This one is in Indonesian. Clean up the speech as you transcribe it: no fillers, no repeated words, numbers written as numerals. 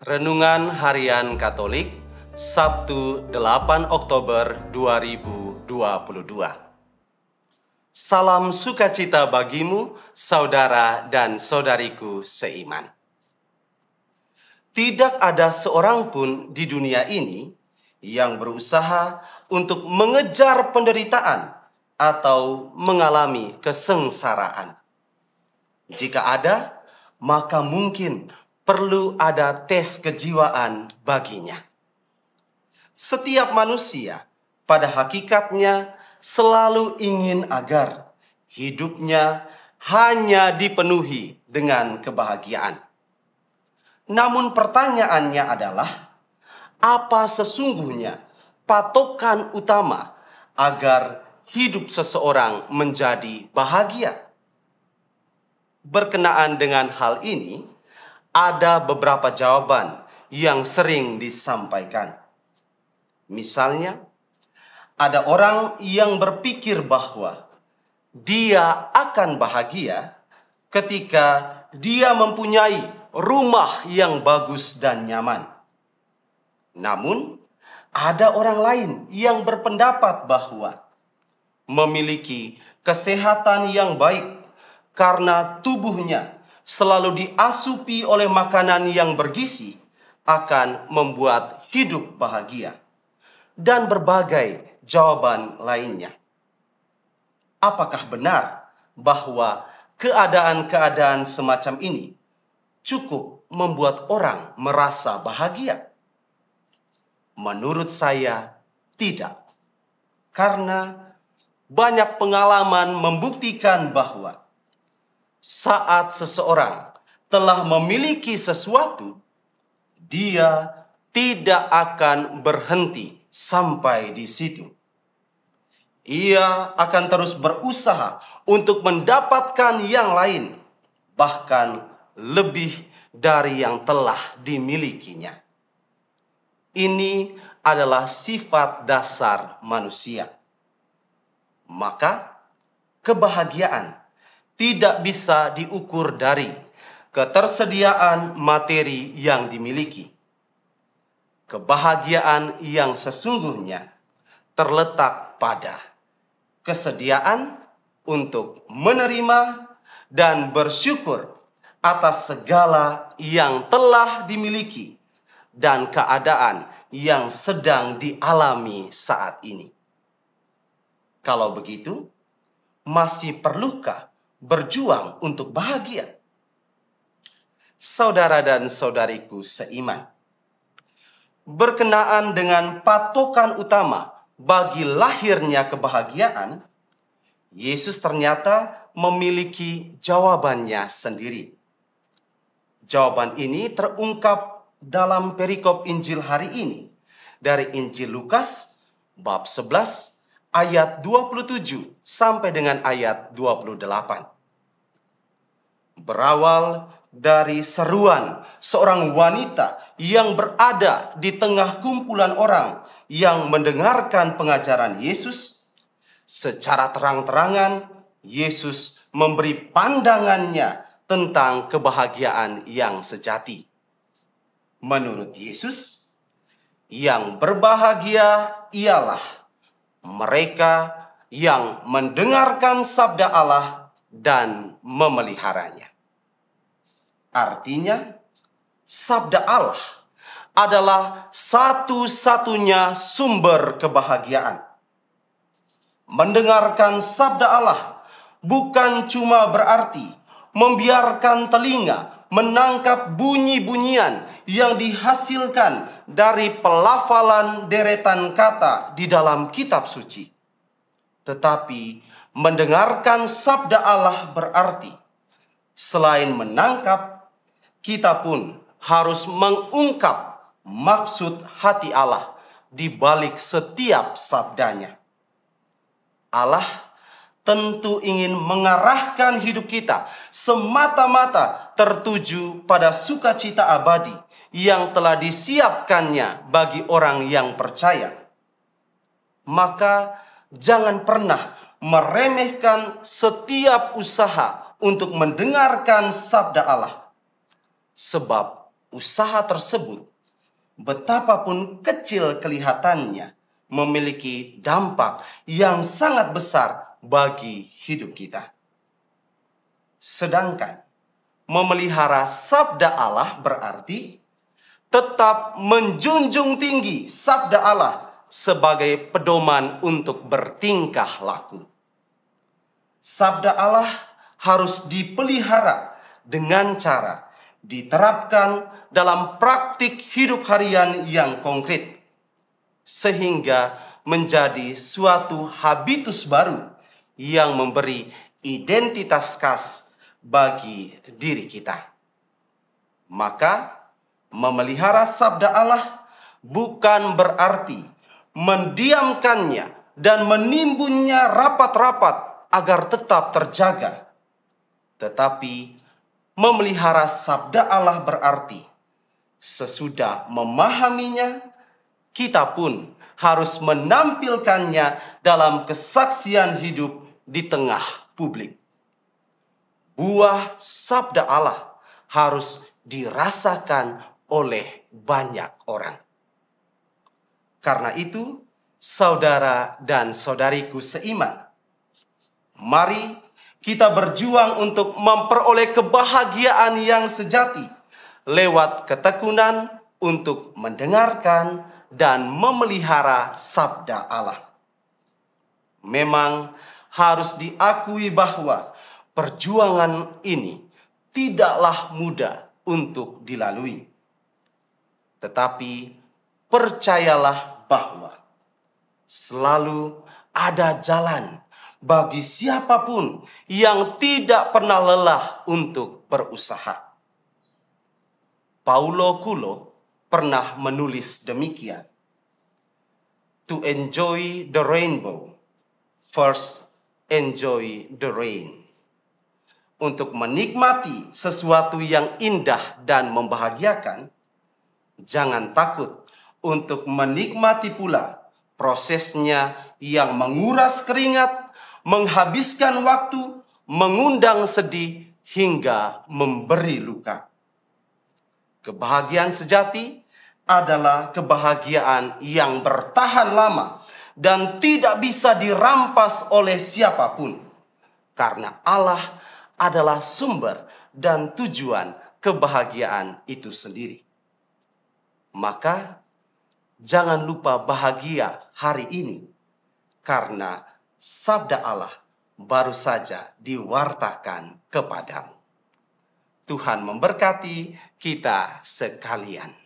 Renungan Harian Katolik, Sabtu 8 Oktober 2022. Salam sukacita bagimu, saudara dan saudariku seiman. Tidak ada seorang pun di dunia ini yang berusaha untuk mengejar penderitaan atau mengalami kesengsaraan. Jika ada, maka mungkin perlu ada tes kejiwaan baginya. Setiap manusia pada hakikatnya selalu ingin agar hidupnya hanya dipenuhi dengan kebahagiaan. Namun pertanyaannya adalah, apa sesungguhnya patokan utama agar hidup seseorang menjadi bahagia? Berkenaan dengan hal ini, ada beberapa jawaban yang sering disampaikan. Misalnya, ada orang yang berpikir bahwa dia akan bahagia ketika dia mempunyai rumah yang bagus dan nyaman. Namun, ada orang lain yang berpendapat bahwa memiliki kesehatan yang baik karena tubuhnya selalu diasupi oleh makanan yang bergizi akan membuat hidup bahagia, dan berbagai jawaban lainnya. Apakah benar bahwa keadaan-keadaan semacam ini cukup membuat orang merasa bahagia? Menurut saya, tidak. Karena banyak pengalaman membuktikan bahwa saat seseorang telah memiliki sesuatu, dia tidak akan berhenti sampai di situ. Ia akan terus berusaha untuk mendapatkan yang lain, bahkan lebih dari yang telah dimilikinya. Ini adalah sifat dasar manusia. Maka, kebahagiaan tidak bisa diukur dari ketersediaan materi yang dimiliki. Kebahagiaan yang sesungguhnya terletak pada kesediaan untuk menerima dan bersyukur atas segala yang telah dimiliki dan keadaan yang sedang dialami saat ini. Kalau begitu, masih perlukah berjuang untuk bahagia? Saudara dan saudariku seiman, berkenaan dengan patokan utama bagi lahirnya kebahagiaan, Yesus ternyata memiliki jawabannya sendiri. Jawaban ini terungkap dalam perikop Injil hari ini dari Injil Lukas bab 11 ayat 27 sampai dengan ayat 28. Berawal dari seruan seorang wanita yang berada di tengah kumpulan orang yang mendengarkan pengajaran Yesus, secara terang-terangan Yesus memberi pandangannya tentang kebahagiaan yang sejati. Menurut Yesus, yang berbahagia ialah mereka yang mendengarkan sabda Allah dan memeliharanya. Artinya, sabda Allah adalah satu-satunya sumber kebahagiaan. Mendengarkan sabda Allah bukan cuma berarti membiarkan telinga menangkap bunyi-bunyian yang dihasilkan dari pelafalan deretan kata di dalam kitab suci. Tetapi mendengarkan sabda Allah berarti selain menangkap, kita pun harus mengungkap maksud hati Allah di balik setiap sabdanya. Allah tentu ingin mengarahkan hidup kita semata-mata tertuju pada sukacita abadi yang telah disiapkannya bagi orang yang percaya. Maka jangan pernah meremehkan setiap usaha untuk mendengarkan sabda Allah. Sebab usaha tersebut, betapapun kecil kelihatannya, memiliki dampak yang sangat besar bagi hidup kita. Sedangkan memelihara sabda Allah berarti tetap menjunjung tinggi sabda Allah sebagai pedoman untuk bertingkah laku. Sabda Allah harus dipelihara dengan cara diterapkan dalam praktik hidup harian yang konkret, sehingga menjadi suatu habitus baru yang memberi identitas khas bagi diri kita. Maka, memelihara sabda Allah bukan berarti mendiamkannya dan menimbunnya rapat-rapat agar tetap terjaga. Tetapi, memelihara sabda Allah berarti sesudah memahaminya, kita pun harus menampilkannya dalam kesaksian hidup di tengah publik. Buah sabda Allah harus dirasakan oleh banyak orang. Karena itu, saudara dan saudariku seiman, mari kita berjuang untuk memperoleh kebahagiaan yang sejati lewat ketekunan untuk mendengarkan dan memelihara sabda Allah. Memang harus diakui bahwa perjuangan ini tidaklah mudah untuk dilalui. Tetapi percayalah bahwa selalu ada jalan bagi siapapun yang tidak pernah lelah untuk berusaha. Paulo Coelho pernah menulis demikian. To enjoy the rainbow, first enjoy the rain. Untuk menikmati sesuatu yang indah dan membahagiakan, jangan takut untuk menikmati pula prosesnya yang menguras keringat, menghabiskan waktu, mengundang sedih, hingga memberi luka. Kebahagiaan sejati adalah kebahagiaan yang bertahan lama dan tidak bisa dirampas oleh siapapun, karena Allah adalah sumber dan tujuan kebahagiaan itu sendiri. Maka jangan lupa bahagia hari ini, karena sabda Allah baru saja diwartakan kepadamu. Tuhan memberkati kita sekalian.